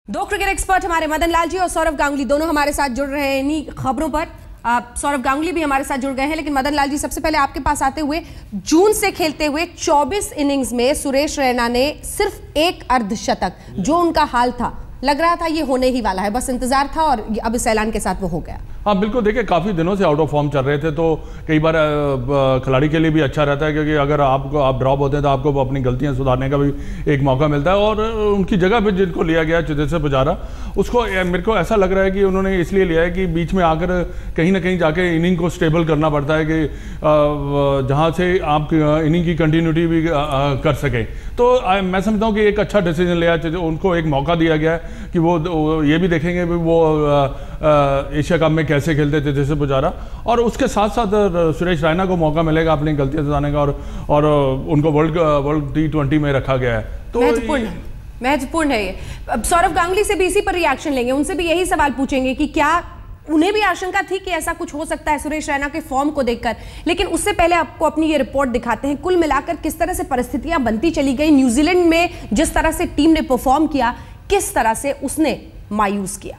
दो cricket expert हमारे मदन लाल जी और सौरव गांगुली दोनों हमारे साथ जुड़ रहे हैं इन्हीं खबरों पर। सौरव गांगुली भी हमारे साथ जुड़ गए हैं, लेकिन मदन लाल जी सबसे पहले आपके पास आते हुए, जून से खेलते हुए 24 इनिंग्स में सुरेश रैना ने सिर्फ एक अर्धशतक, जो उनका हाल था, लग रहा था ये होने ही वाला है, बस इंतजार था और अब इस ऐलान के साथ वो हो गया। हाँ बिल्कुल, देखिए काफ़ी दिनों से आउट ऑफ फॉर्म चल रहे थे, तो कई बार खिलाड़ी के लिए भी अच्छा रहता है, क्योंकि अगर आप ड्रॉप होते हैं तो आपको अपनी गलतियां सुधारने का भी एक मौका मिलता है। और उनकी जगह पे जिनको लिया गया चेतेश्वर पुजारा, उसको मेरे को ऐसा लग रहा है कि उन्होंने इसलिए लिया है कि बीच में आकर कहीं ना कहीं जाके इनिंग को स्टेबल करना पड़ता है, कि जहाँ से आप इनिंग की कंटिन्यूटी भी कर सकें। तो मैं समझता हूँ कि एक अच्छा डिसीजन लिया, उनको एक मौका दिया गया है कि वो ये भी देखेंगे कि वो एशिया कप में कैसे खेलते थे जैसे पुजारा, और उसके साथ साथ सुरेश रैना को मौका मिलेगा अपनी गलतियां सुधारने का, और उनको वर्ल्ड T20 में रखा गया है। तो महत्वपूर्ण है ये। अब सौरव गांगुली से भी इसी पर रिएक्शन लेंगे, उनसे भी यही सवाल पूछेंगे कि क्या उन्हें भी आशंका थी कि ऐसा कुछ हो सकता है सुरेश रैना के फॉर्म को देखकर, लेकिन उससे पहले आपको अपनी ये रिपोर्ट दिखाते हैं। कुल मिलाकर किस तरह से परिस्थितियां बनती चली गई, न्यूजीलैंड में जिस तरह से टीम ने परफॉर्म किया, किस तरह से उसने मायूस किया।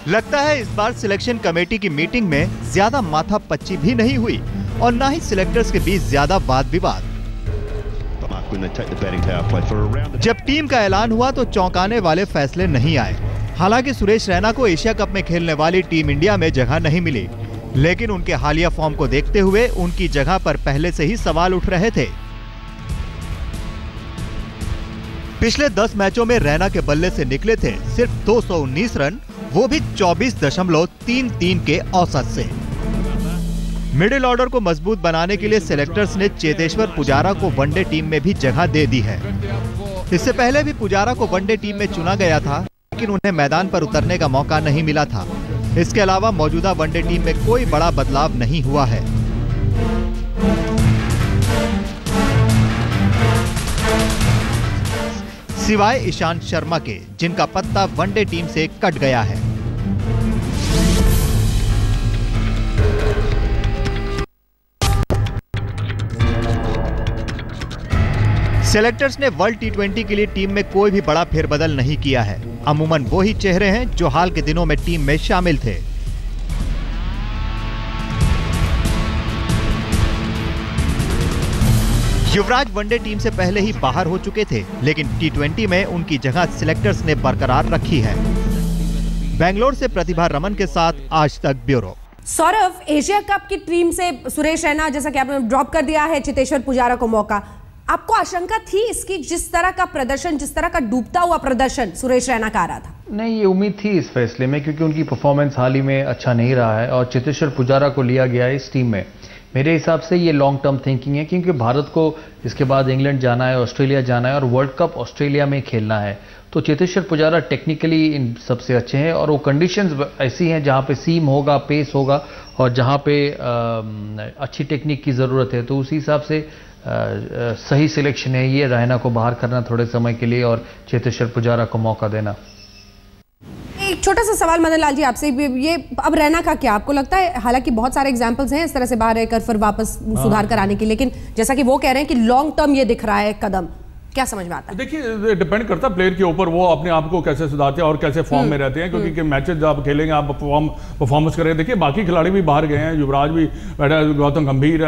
लगता है इस बार सिलेक्शन कमेटी की मीटिंग में ज्यादा माथापच्ची भी नहीं हुई और न ही सिलेक्टर्स के बीच ज्यादा वाद विवाद। जब टीम का ऐलान हुआ तो चौंकाने वाले फैसले नहीं आए। हालांकि सुरेश रैना को एशिया कप में खेलने वाली टीम इंडिया में जगह नहीं मिली, लेकिन उनके हालिया फॉर्म को देखते हुए उनकी जगह पर पहले से ही सवाल उठ रहे थे। पिछले 10 मैचों में रैना के बल्ले से निकले थे सिर्फ 219 रन, वो भी 24.33 के औसत से। मिडिल ऑर्डर को मजबूत बनाने के लिए सिलेक्टर्स ने चेतेश्वर पुजारा को वनडे टीम में भी जगह दे दी है। इससे पहले भी पुजारा को वनडे टीम में चुना गया था, लेकिन उन्हें मैदान पर उतरने का मौका नहीं मिला था। इसके अलावा मौजूदा वनडे टीम में कोई बड़ा बदलाव नहीं हुआ है। सिवाय ईशांत शर्मा के, जिनका पत्ता वनडे टीम से कट गया है। सेलेक्टर्स ने वर्ल्ड T20 के लिए टीम में कोई भी बड़ा फेरबदल नहीं किया है। अमूमन वो ही चेहरे हैं जो हाल के दिनों में टीम में शामिल थे। युवराज वनडे टीम से पहले ही बाहर हो चुके थे, लेकिन T20 में उनकी जगह सिलेक्टर्स ने बरकरार रखी है। बेंगलोर से प्रतिभा रमन के साथ आज तक ब्यूरो। सौरव, एशिया कप की टीम से सुरेश रैना, जैसा कि आपने ड्रॉप कर दिया है चेतेश्वर पुजारा को मौका, आपको आशंका थी इसकी, जिस तरह का प्रदर्शन, जिस तरह का डूबता हुआ प्रदर्शन सुरेश रैना का आ रहा था? नहीं, ये उम्मीद थी इस फैसले में, क्योंकि उनकी परफॉर्मेंस हाल ही में अच्छा नहीं रहा है और चेतेश्वर पुजारा को लिया गया है इस टीम में। मेरे हिसाब से ये लॉन्ग टर्म थिंकिंग है, क्योंकि भारत को इसके बाद इंग्लैंड जाना है, ऑस्ट्रेलिया जाना है और वर्ल्ड कप ऑस्ट्रेलिया में खेलना है। तो चेतेश्वर पुजारा टेक्निकली इन सबसे अच्छे हैं और वो कंडीशंस ऐसी हैं जहाँ पे सीम होगा, पेस होगा और जहाँ पे अच्छी टेक्निक की ज़रूरत है। तो उसी हिसाब से सही सिलेक्शन है ये, रैना को बाहर करना थोड़े समय के लिए और चेतेश्वर पुजारा को मौका देना। एक छोटा सा सवाल मदन लाल जी आपसे, ये अब रैना का क्या आपको लगता है, हालांकि बहुत सारे एग्जांपल्स हैं इस तरह से बाहर रहकर फिर वापस सुधार कर आने की, लेकिन जैसा कि वो कह रहे हैं कि लॉन्ग टर्म ये दिख रहा है कदम, क्या समझ में आता है? देखिए, डिपेंड करता है प्लेयर के ऊपर, वो अपने आप को कैसे सुधारते हैं और कैसे फॉर्म में रहते हैं, क्योंकि मैचेस आप खेलेंगे, आप परफॉर्मेंस करेंगे। देखिए बाकी खिलाड़ी भी बाहर गए हैं, युवराज भी बैठा है, गौतम गंभीर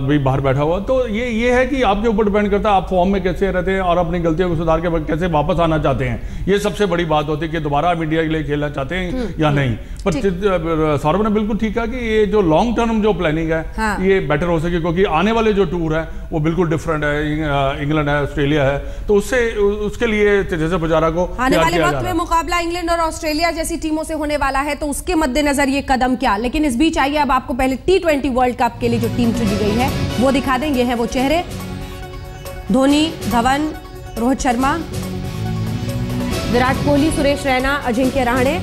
भी बाहर बैठा हुआ, तो ये है कि आपके ऊपर डिपेंड करता है आप फॉर्म में कैसे रहते हैं और अपनी गलतियों को सुधार के कैसे वापस आना चाहते हैं। ये सबसे बड़ी बात होती है कि दोबारा आप इंडिया के लिए खेलना चाहते हैं या नहीं। पर सौरभ ने बिल्कुल ठीक है कि ये जो लॉन्ग टर्म जो प्लानिंग है ये बेटर हो सके, क्योंकि आने वाले जो टूर है वो बिल्कुल डिफरेंट है, इंग्लैंड है, ऑस्ट्रेलिया है, तो उसके लिए चेतेश्वर पुजारा को आने वाले वक्त में मुकाबला इंग्लैंड और ऑस्ट्रेलिया जैसी टीमों से होने वाला है, तो उसके मद्देनजर ये कदम क्या। लेकिन इस बीच आइए अब आपको पहले T20 वर्ल्ड कप के लिए जो टीम चुनी गई है वो दिखा देंगे। हैं वो चेहरे, धोनी, धवन, रोहित शर्मा, विराट कोहली, सुरेश रैना, अजिंक्य रहाणे,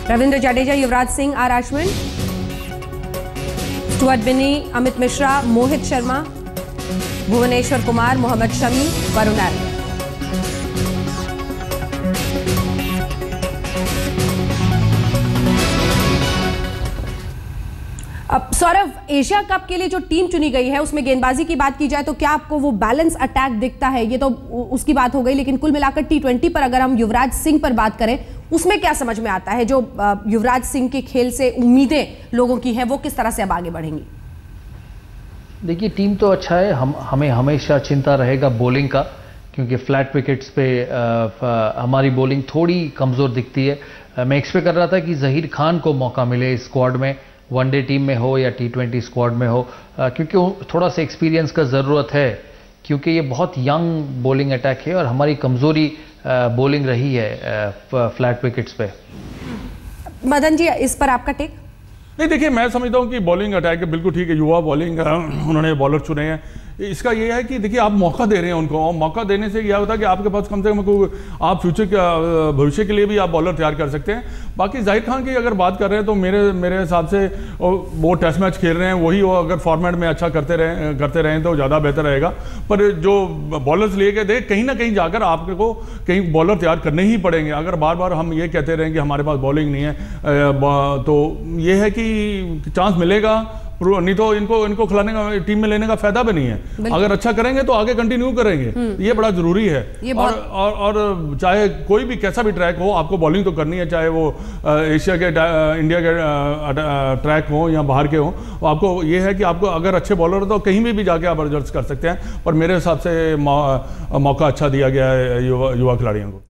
रविंद्र जडेजा, युवराज सिंह, आर अश्विन, स्टुअर्ट बिनी, अमित मिश्रा, मोहित शर्मा, भुवनेश्वर कुमार, मोहम्मद शमी, वरुण एरन। अब सौरभ, एशिया कप के लिए जो टीम चुनी गई है उसमें गेंदबाजी की बात की जाए तो क्या आपको वो बैलेंस अटैक दिखता है? ये तो उसकी बात हो गई, लेकिन कुल मिलाकर T20 पर अगर हम युवराज सिंह पर बात करें, उसमें क्या समझ में आता है? जो युवराज सिंह के खेल से उम्मीदें लोगों की हैं, वो किस तरह से अब आगे बढ़ेंगी? देखिए, टीम तो अच्छा है, हमें हमेशा चिंता रहेगा बॉलिंग का, क्योंकि फ्लैट विकेट्स पे हमारी बॉलिंग थोड़ी कमज़ोर दिखती है। मैं एक्सपेक्ट कर रहा था कि जहीर खान को मौका मिले इस स्क्वाड में, वनडे टीम में हो या T20 स्क्वाड में हो, क्योंकि थोड़ा सा एक्सपीरियंस का ज़रूरत है, क्योंकि ये बहुत यंग बॉलिंग अटैक है और हमारी कमज़ोरी बॉलिंग रही है फ्लैट विकेट्स पे। मदन जी, इस पर आपका टेक? नहीं, देखिए, मैं समझता हूँ कि बॉलिंग अटैक बिल्कुल ठीक है, युवा बॉलिंग उन्होंने बॉलर चुने हैं। इसका ये है कि देखिए, आप मौका दे रहे हैं उनको, और मौका देने से क्या होता है कि आपके पास कम से कम आप भविष्य के लिए भी आप बॉलर तैयार कर सकते हैं। बाकी जाहिर खान की अगर बात कर रहे हैं तो मेरे हिसाब से वो टेस्ट मैच खेल रहे हैं, वही वो अगर फॉर्मेट में अच्छा करते रहें तो ज़्यादा बेहतर रहेगा। पर जो बॉलर्स लेके दे, कहीं ना कहीं जाकर आपको कहीं बॉलर तैयार करने ही पड़ेंगे। अगर बार बार हम ये कहते रहें कि हमारे पास बॉलिंग नहीं है, तो ये है कि चांस मिलेगा, नहीं तो इनको खिलाने का, टीम में लेने का फायदा भी नहीं है। अगर अच्छा करेंगे तो आगे कंटिन्यू करेंगे, ये बड़ा जरूरी है। और चाहे कोई भी कैसा भी ट्रैक हो, आपको बॉलिंग तो करनी है, चाहे वो एशिया के इंडिया के ट्रैक हो या बाहर के हो। आपको ये है कि आपको अगर अच्छे बॉलर हो तो कहीं भी जाके आप एडजस्ट कर सकते हैं। पर मेरे हिसाब से मौका अच्छा दिया गया है युवा खिलाड़ियों को।